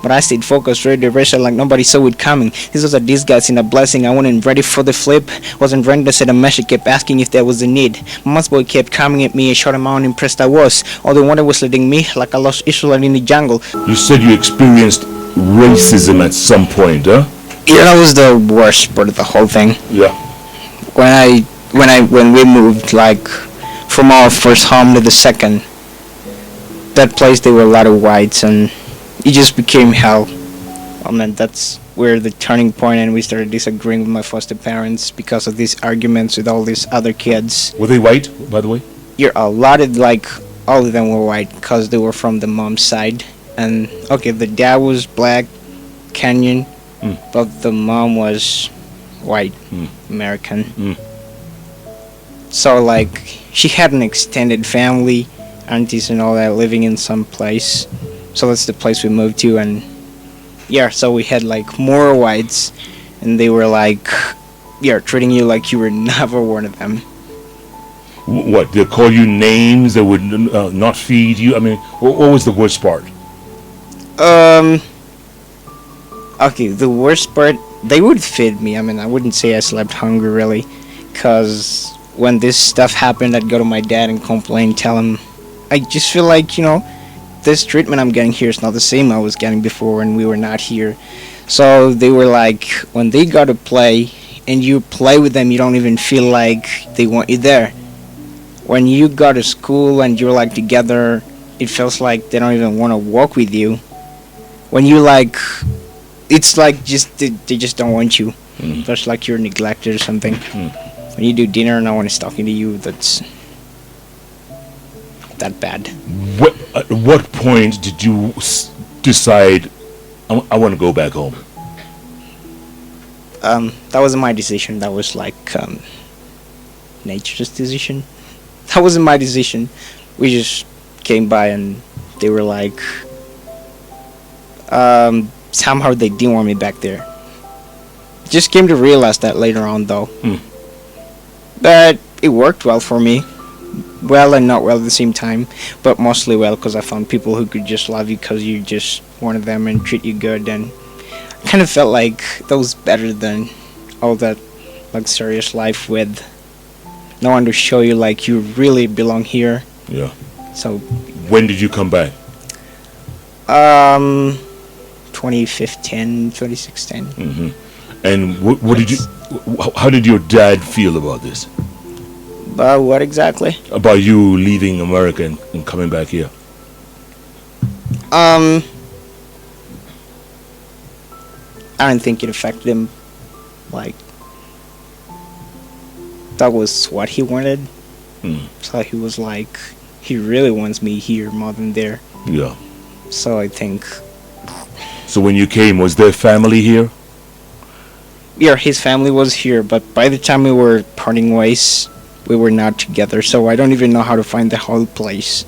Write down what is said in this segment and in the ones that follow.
But I stayed focused, ready to wrestle like nobody saw it coming. This was a disguise and a blessing. I wasn't ready for the flip. Wasn't ready to set a mesh. Kept asking if there was a need. My boy kept coming at me and showed him how impressed I was. All the wonder was leading me like a lost Israelite in the jungle. You said you experienced racism at some point, huh? Yeah, that was the worst part of the whole thing. Yeah. When we moved, like, from our first home to the second, that place there were a lot of whites and it just became hell. I mean, that's where the turning point, and we started disagreeing with my foster parents because of these arguments with all these other kids. Were they white, by the way? You're a lot of, like, all of them were white because they were from the mom's side. And okay, the dad was black, Kenyan, but the mom was white, American. So, like, she had an extended family, aunties and all that, living in some place. So that's the place we moved to, and yeah, so we had like more whites, and they were like, yeah, treating you like you were never one of them. What, they call you names? They would not feed you? I mean, what was the worst part? Okay, the worst part, they would feed me. I mean, I wouldn't say I slept hungry really, because when this stuff happened, I'd go to my dad and complain, tell him, I just feel like, this treatment I'm getting here is not the same I was getting before when we were not here. So they were like, when they got to play and you play with them, you don't even feel like they want you there. When you go to school and you're like together, it feels like they don't even want to walk with you. When you like, it's like just they just don't want you. It's like you're neglected or something. When you do dinner, no one is talking to you. That's that bad. At what point did you decide I want to go back home? That wasn't my decision. That was like nature's decision. That wasn't my decision. We just came by and they were like, somehow they didn't want me back there. Just came to realize that later on though. But it worked well for me. Well and not well at the same time, but mostly well because I found people who could just love you because you just wanted them and treat you good, and I kind of felt like that was better than all that luxurious life with no one to show you like you really belong here. Yeah. So when did you come back? 2015, 2016. And what did you? How did your dad feel about this? What exactly? About you leaving America and coming back here? I don't think it affected him. Like, that was what he wanted. So he was like, he really wants me here more than there. Yeah. So I think. So when you came, was there family here? Yeah, his family was here, but by the time we were parting ways, we were not together, so I don't even know how to find the whole place,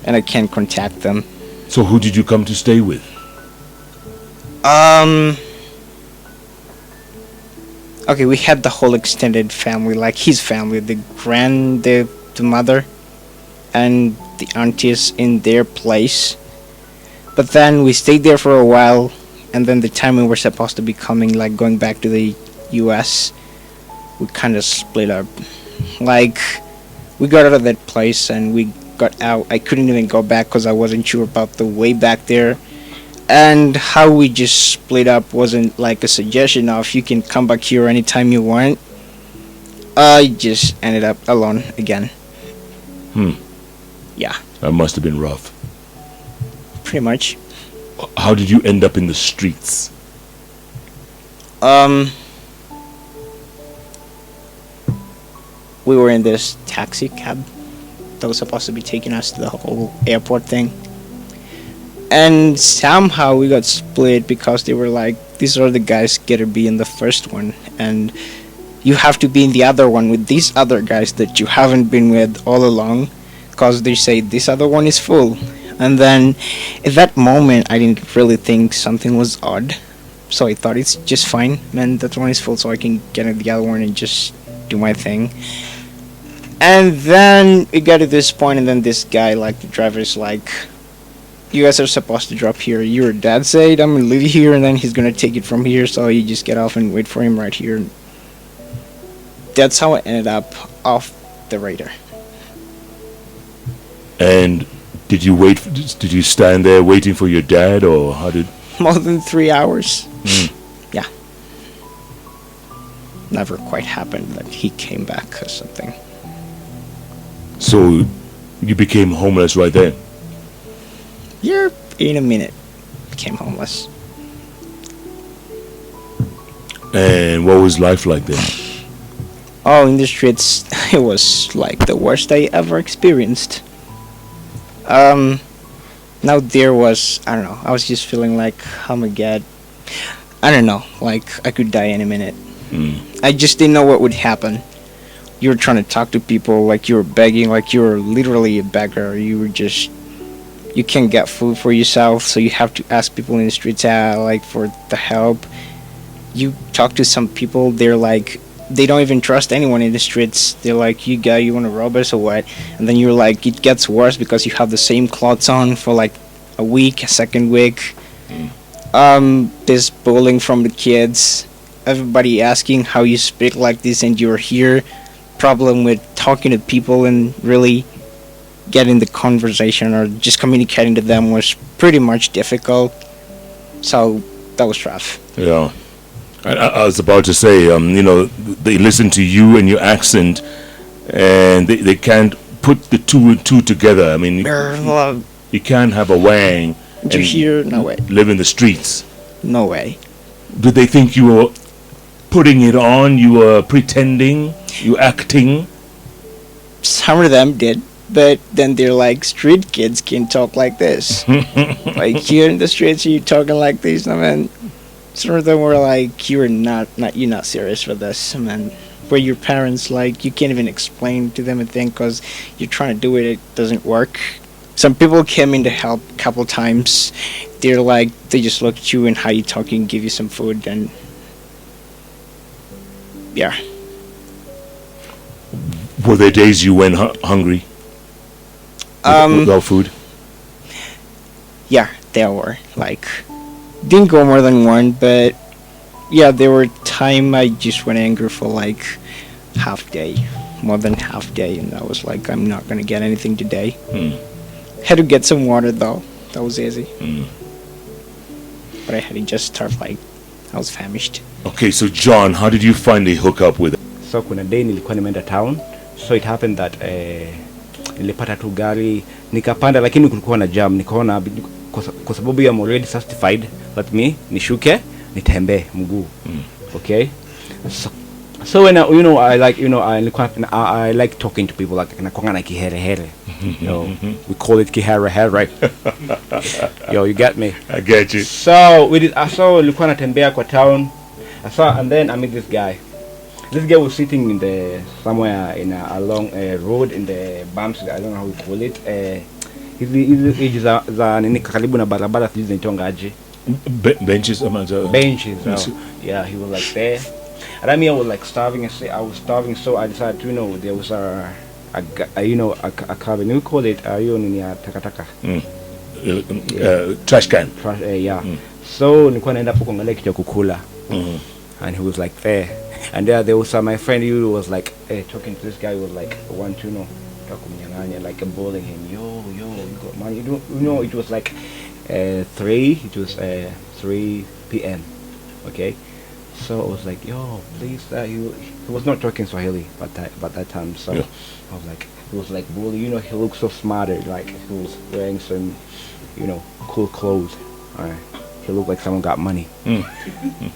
and I can't contact them. So who did you come to stay with? Okay, we had the whole extended family, like his family, the mother, and the aunties in their place. But then we stayed there for a while, and then the time we were supposed to be coming, like going back to the US, we kind of split up. Like, we got out of that place and we got out. I couldn't even go back because I wasn't sure about the way back there. And how we just split up wasn't like a suggestion of you can come back here anytime you want. I just ended up alone again. Yeah. That must have been rough. Pretty much. How did you end up in the streets? We were in this taxi cab that was supposed to be taking us to the whole airport thing. And somehow we got split because they were like, these are the guys get to be in the first one, and you have to be in the other one with these other guys that you haven't been with all along, because they say this other one is full. And then at that moment I didn't really think something was odd, so I thought it's just fine, man, that one is full, so I can get in the other one and just do my thing. And then it got to this point, and then this guy, like the driver's like, you guys are supposed to drop here. Your dad said I'm gonna leave you here, and then he's gonna take it from here. So you just get off and wait for him right here. That's how I ended up off the radar. And did you wait? Did you stand there waiting for your dad, or how did? More than 3 hours. Mm. Yeah. Never quite happened that he came back or something. So you became homeless right then. Yeah, in a minute, became homeless. And what was life like then? Oh, in the streets, it was like the worst I ever experienced. Now there was, I don't know, I was just feeling like, oh my god, I don't know, like I could die any minute. I just didn't know what would happen. You were trying to talk to people like you were begging, like you were literally a beggar. You can't get food for yourself, so you have to ask people in the streets, like for the help. You talk to some people, they're like, they don't even trust anyone in the streets. They're like, you want to rob us or what? And then you're like, it gets worse because you have the same clothes on for like a week, a second week. This bullying from the kids, everybody asking how you speak like this and you're here. Problem with talking to people and really getting the conversation or just communicating to them was pretty much difficult. So that was rough. Yeah. I was about to say, they listen to you and your accent, and they can't put the two and two together. I mean, you can't have a wang and you hear, no way. Live in the streets. No way. Did they think you were putting it on? You were pretending? You acting? Some of them did, but then they're like, street kids can talk like this. Like here in the streets, you talking like this, I mean. Some of them were like, you're not serious for this. I mean, where your parents, like, you can't even explain to them a thing because you're trying to do it, it doesn't work. Some people came in to help a couple times. They're like, they just look at you and how you talking, give you some food, and yeah. Were there days you went hungry? Without food? Yeah, there were. Like, didn't go more than one, but yeah, there were time I just went angry for like half day, more than half day, and I was like, I'm not gonna get anything today. Had to get some water though. That was easy. But I had to just start like I was famished. Okay, so John, how did you finally hook up with? So kuna day nilikuwa nimeenda town, so it happened that nilipata tu gari nikapanda, lakini kulikuwa na jam. Nikaona kwa sababu I'm already certified, let me nishuke nitembe mguu. Okay, so when I like talking to people, like nakwanga na kiherehere. We call it kiherehere, right? Yo, you get me? I get you. So nilikuwa natembea kwa town. And then I met this guy. This guy was sitting in somewhere in along a road in the bumps. I don't know how we call it. Hizi za nini karibu na barabara hizi zinaitwa aje? Benches. Benches. Yeah, he was like there. And I mean, I was like starving. I was starving, so I decided to, there was a cabin. We call it takataka. Trash can. Yeah. So nilikuwa naenda hapo kuangalia kitu kukula. And he was like there. And there was my friend who was like talking to this guy who was like want to like bullying him. Yo, you got money. It was like 3 p.m. Okay, so I was like, yo, please. He was not talking Swahili but that time. So yeah. I was like, he was like bully. He looked so smart. Like he was wearing some, cool clothes. He looked like someone got money.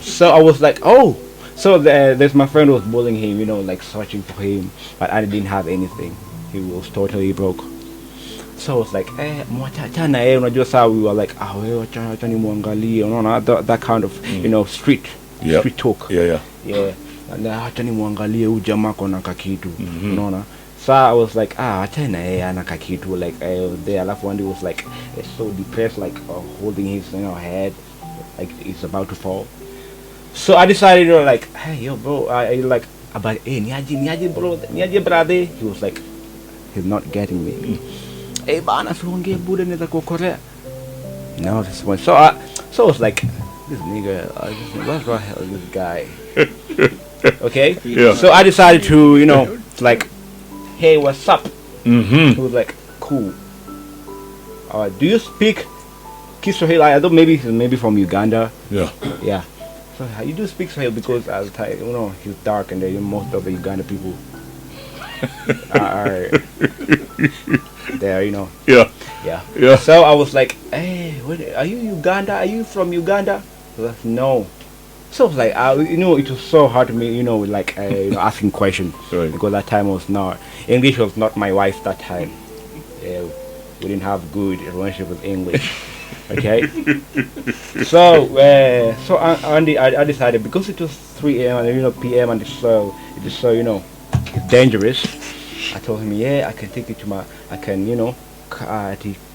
So I was like, oh. So there's my friend who was bullying him, like searching for him, but I didn't have anything. He was totally broke. So I was like, mwachana unajua saa we were like, wacha ni muangalie, that kind of, street talk. Yeah. Na acha ni muangalie huyu jamaa kona kakitu, unaona. So I was like, acha na yeye ana kakitu, like there. Alafu one day was like so depressed, like holding his head, like he's about to fall. So I decided, like, hey, yo, bro, I like, about, hey, niaje, bro, niaje, brother. He was like, he's not getting me. Hey, bana, suongee bude neza kuokolea. No, this one. So I was like, this nigga, what's wrong with this guy? Okay. Yeah. So I decided to, like, hey, what's up? Mm-hmm. He was like, cool. Do you speak Kiswahili? I don't. Maybe from Uganda. Yeah. Yeah. So you do speak Swahili because at the time, he's dark and most of the Uganda people are there. Yeah. Yeah. Yeah. So I was like, hey, are you Uganda? Are you from Uganda? He was like, no. So I was like, it was so hard to me, like, asking questions. Right. Because that time English was not my wife that time. We didn't have good relationship with English. Okay. So I decided, because it was 3 a.m. and p.m. and it is so it's dangerous. I told him, yeah, I can take you to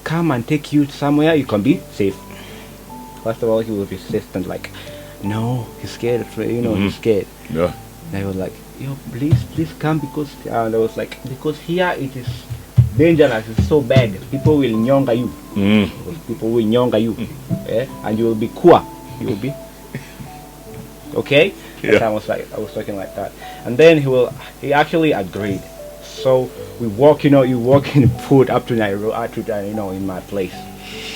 come and take you somewhere you can be safe. First of all, he was resistant, like, no, he's scared. He's scared. Yeah. And I was like, yo, please come, because I was like, because here it is dangerous, it's so bad. People will nyonga you. People will nyonga you. And you will be poor. You will be okay. Yeah. I was talking like that, and then he actually agreed. So we walk, you walk in foot up to Nairobi, in my place,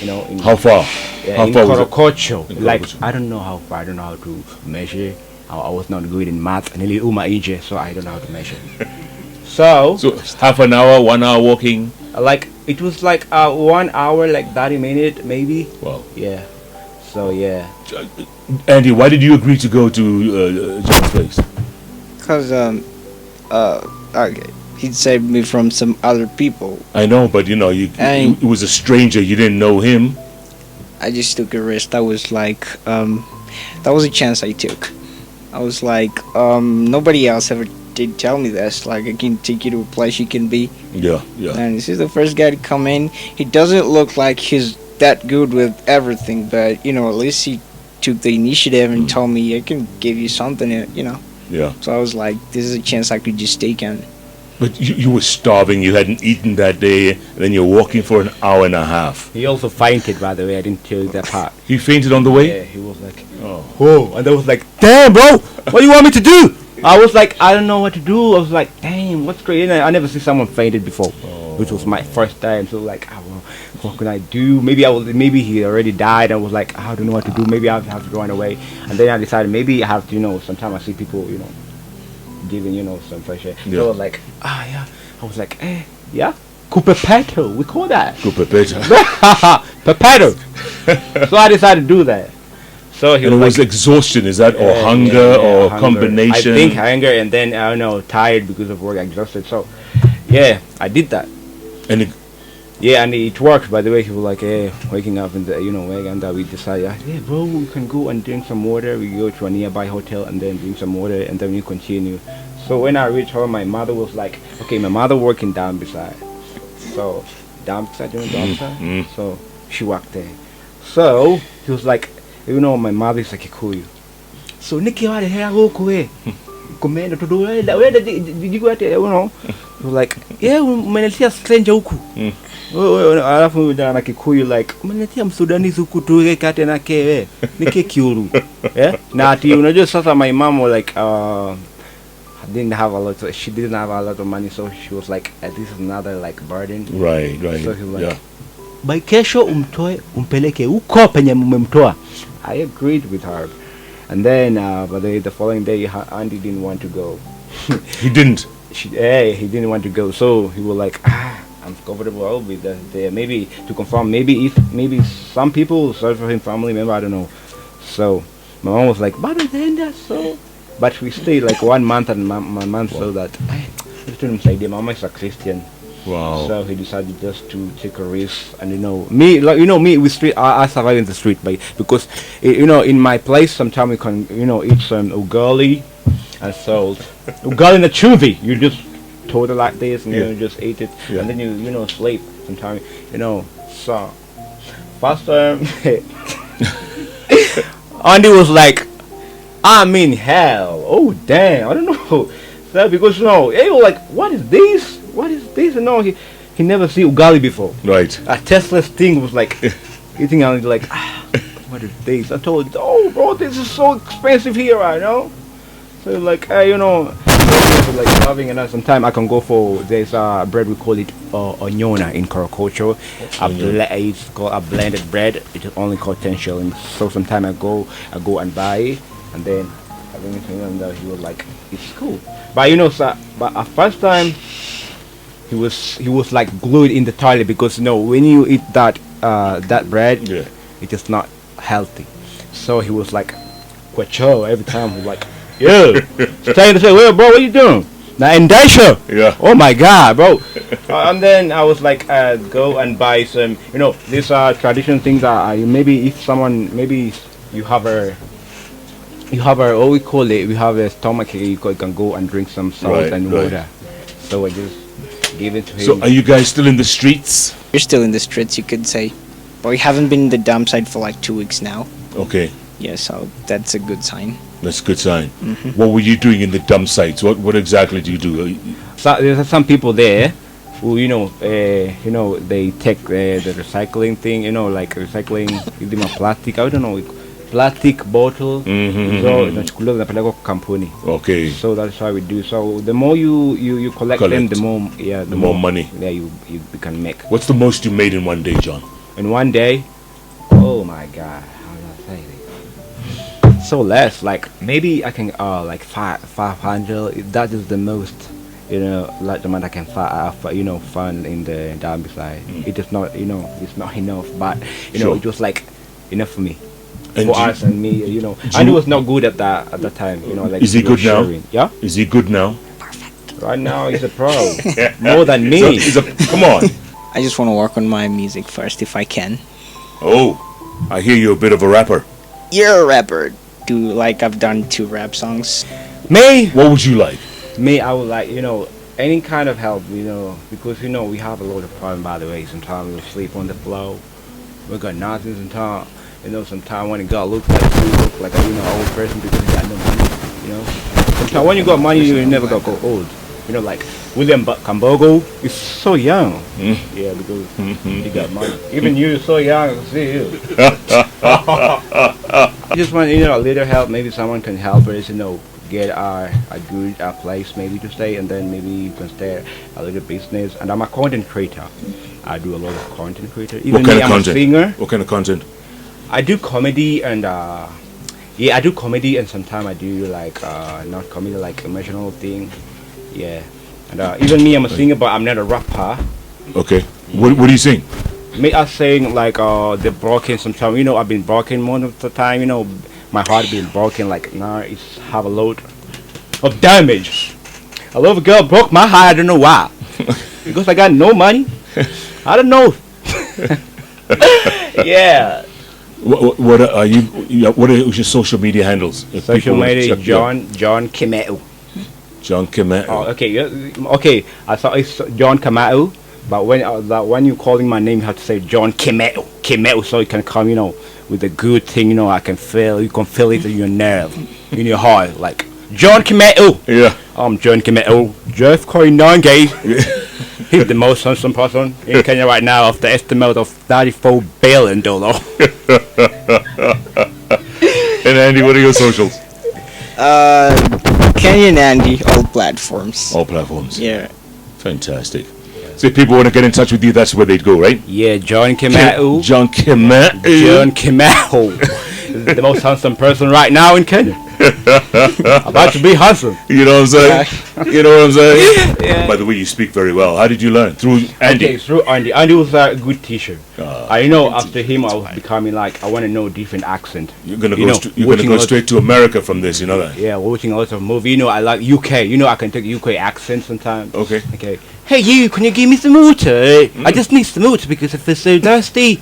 in How far? How in far was it? Korokocho. Like, Korokocho. I don't know how far. I don't know how to measure. I was not good in math, and so I don't know how to measure. So half an hour, 1 hour walking. like, it was like 1 hour, like 30 minutes maybe. Wow. Yeah. So yeah. Andy, why did you agree to go to John's place? Cause okay, he'd saved me from some other people. I know, but it was a stranger. You didn't know him. I just took a risk. That was like that was a chance I took. I was like, nobody else ever did tell me this. Like, I can take you to a place you can be. Yeah, yeah. And this is the first guy to come in. He doesn't look like he's that good with everything, but at least he took the initiative and told me, I can give you something. Yeah. So I was like, this is a chance I could just take in. But you were starving. You hadn't eaten that day, and then you're walking for an hour and a half. He also fainted, by the way. I didn't tell you that part. He fainted on the way. Yeah, he was like, Oh. whoa, and I was like, damn, bro, what do you want me to do? I was like, I don't know what to do. I was like, damn, what's crazy? I never seen someone fainted before, which was my first time. So like, what can I do? Maybe he already died. I was like, I don't know what to do. Maybe I have to run away. And then I decided maybe I have to, sometimes I see people, giving, some fresh air. Yeah. So I was like, yeah. I was like, yeah, Kupepeto, we call that. Kupepeto. Pepeto. So I decided to do that. So he And it was was exhaustion, is that, or hunger, or hunger. combination? I think hunger, and then I don't know, tired because of work, exhausted. So yeah, I did that. And it worked. By the way, he was like, waking up in the way, and we decided, bro, we can go and drink some water. We go to a nearby hotel and then drink some water, and then we continue. So when I reached home, my mother was like, okay, my mother working down beside, so Dumpsite, Dumpsite. So she worked there. So he was like, my mother is a Kikuyu. So Nikki, what the hell go away? Commander to do where did you go at? He was like, yeah, umeniletea stranger huku. Alafu na Kikuyu like, umeniletea Msudanese huku tu kati na kewe. Nike kiuru. Yeah? Na ati unajua sasa my mom was like she didn't have a lot of money, so she was like, this is another like burden. Right. So he was like, Yeah. by kesho umtoe umpeleke uko penye mmemtoa. I agreed with her. And then but the following day Andy didn't want to go. He didn't. He didn't want to go. So he was like, I'm comfortable, I'll be there. Maybe to confirm, maybe some people search for him, family member, I don't know. So my mom was like, but we stayed like 1 month, and my mom saw that my mama is a Christian. Wow. So he decided just to take a risk, and me with street. I survive in the street, because in my place sometimes we can eat some ugali and salt. Ugali na chumvi. You just told it like this, and you just eat it, and then you sleep. Sometimes So first time, Andy was like, I'm in hell. Oh damn! I don't know. So because he was like, what is this? What is this? He never see ugali before. Right. A tasteless thing was like, eating and like, what is this? I told, oh bro, this is so expensive here, I know. So like, like having enough. Sometimes I can go for there's bread we call it onyona in Korokocho. It's called a blended bread. It is only called 10 shillings. So sometimes I go and buy it, and then I bring it to him, and he was like, it's cool. But sir, but at first time he was like glued in the toilet because when you eat that bread, it is not healthy. So he was like, quacho every time. He was like, yo, trying to say, well, bro, what you doing? Now in Daisha. Yeah. Oh my God, bro. And then I was like, go and buy some. These are traditional things. Maybe if someone, maybe you have a what we call it. We have a stomach ache. You can go and drink some salt and water. So I just give it to him. So are you guys still in the streets? You're still in the streets, you could say. But we haven't been in the Dumpsite for like 2 weeks now. Okay. Yeah, so that's a good sign. That's a good sign. What were you doing in the dump sites? What exactly do you do? So there's some people there who they take the recycling thing, like recycling plastic. I don't know, plastic bottle. So napeleka company. Okay. So that's how we do. So the more you collect them, the more money. Yeah, you can make. What's the most you made in one day, John? In one day? Oh my God. So less, like maybe I can like 500. That is the most, like the amount I can fund in the Dumpsite. It is not, it's not enough, but it was like enough for me, and for us and me, And he was not good at that time, like. Is he good now? Yeah. Is he good now? Perfect. Right now he's a pro, more than me. Come on. I just want to work on my music first if I can. Oh, I hear you're a bit of a rapper. You're a rapper. I've done 2 rap songs. Me? What would you like? Me, I would like, any kind of help, because, we have a lot of problems, by the way. Sometimes we sleep on the floor. We got nothing sometimes. Sometimes when you got look like a old person because you got no money, Sometimes when you got money, you never got go old. Like William Kambogo is so young. Yeah, because he got money. Even you, so young, I see you. I just want a little help. Maybe someone can help us, get a good place maybe to stay, and then maybe you can start a little business. And I'm a content creator. I do a lot of content creator. Even what kind me, of I'm content? a singer. What kind of content? I do comedy and I do comedy, and sometimes I do like not comedy, like emotional thing. Yeah. And even me, I'm a singer, but I'm not a rapper. Okay. What do you sing? Me, I sing like the broken sometimes. I've been broken most of the time. My heart been broken. Like now, it's have a lot of damage. I love a girl broke my heart. I don't know why. Because I got no money. I don't know. Yeah. What are you? What are your social media handles? If Social people media, check you out? John Kimeu. John Kemet. Oh, okay. Yeah, okay. I thought it's John Kamau, but when you calling my name, you have to say John Kimeu, so you can come, with a good thing, I can feel. You can feel it in your nerve, in your heart, like John Kimeu. Yeah. I'm John Kimeu. Jeff Koinange. He's the most handsome person in Kenya right now, of the estimate of $34 billion. And Andy, what are your socials? Kenyan Andy, all platforms. All platforms. Yeah. Fantastic. So if people want to get in touch with you, that's where they'd go, right? Yeah, John Kimeu. John Kemet. John Kimeu. The most handsome person right now in Kenya. About to be handsome. You know what I'm saying? You know what I'm saying? Yeah. By the way, you speak very well. How did you learn? Through Andy? Okay, through Andy. Andy was a good teacher. I know after him I was becoming like, I want to know different accent. You're gonna go straight to America from this, you know that? Yeah, watching a lot of movies. I like UK. I can take UK accent sometimes. Okay. Okay. Hey you, can you give me some water? I just need some water because I feel so thirsty.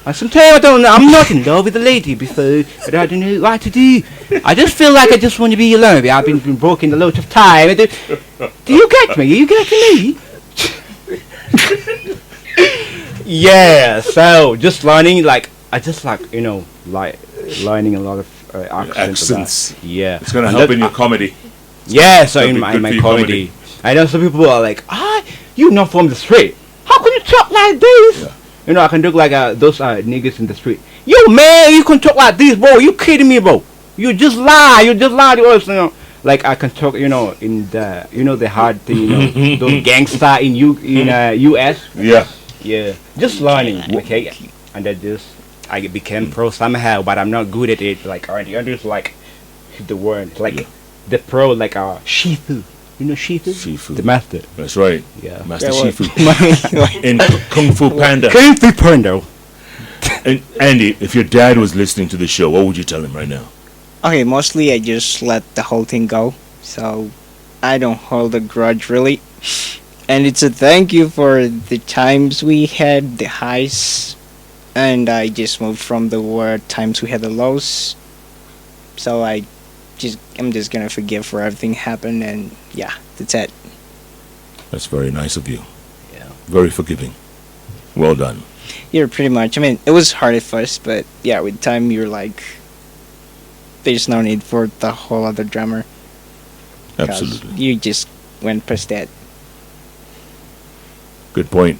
And sometimes I'm not in love with a lady before, but I don't know what to do. I just feel like I just want to be alone. I've been broken a lot of time. Do you get me? Are you getting me? Yeah, so just learning, like, I just like, learning a lot of accents. Yeah. It's going to help in your comedy. Yeah, so That'd in be my good for your comedy. I know some people are like, you're not from the street. How can you talk like this? Yeah. You know, I can look like those niggas in the street. Yo, man, you can talk like this, bro. You kidding me, bro? You just lie. You just lie to us, you know. Like I can talk, you know, in the, you know, the hard thing, you know, those gangsta in US. Yeah. Yeah, just learning, okay. And then just I became pro somehow, but I'm not good at it. Like already, I just like the word, like Yeah. the pro, like Shifu. You know Shifu? Shifu. The master. That's right. Yeah. Master Yeah, well, Shifu. In Kung Fu Panda. Kung Fu Panda. And Andy, if your dad was listening to the show, what would you tell him right now? Okay, mostly I just let the whole thing go, so I don't hold a grudge really. And it's a thank you for the times we had, the highs, and I just moved from the word times we had the lows. So I'm just gonna forgive for everything happened, and yeah, that's it. That's very nice of you. Yeah. Very forgiving. Well done. Yeah, pretty much. I mean, it was hard at first, but yeah, with time you're like, there's no need for the whole other drama. 'Cause Absolutely. You just went past that. Good point.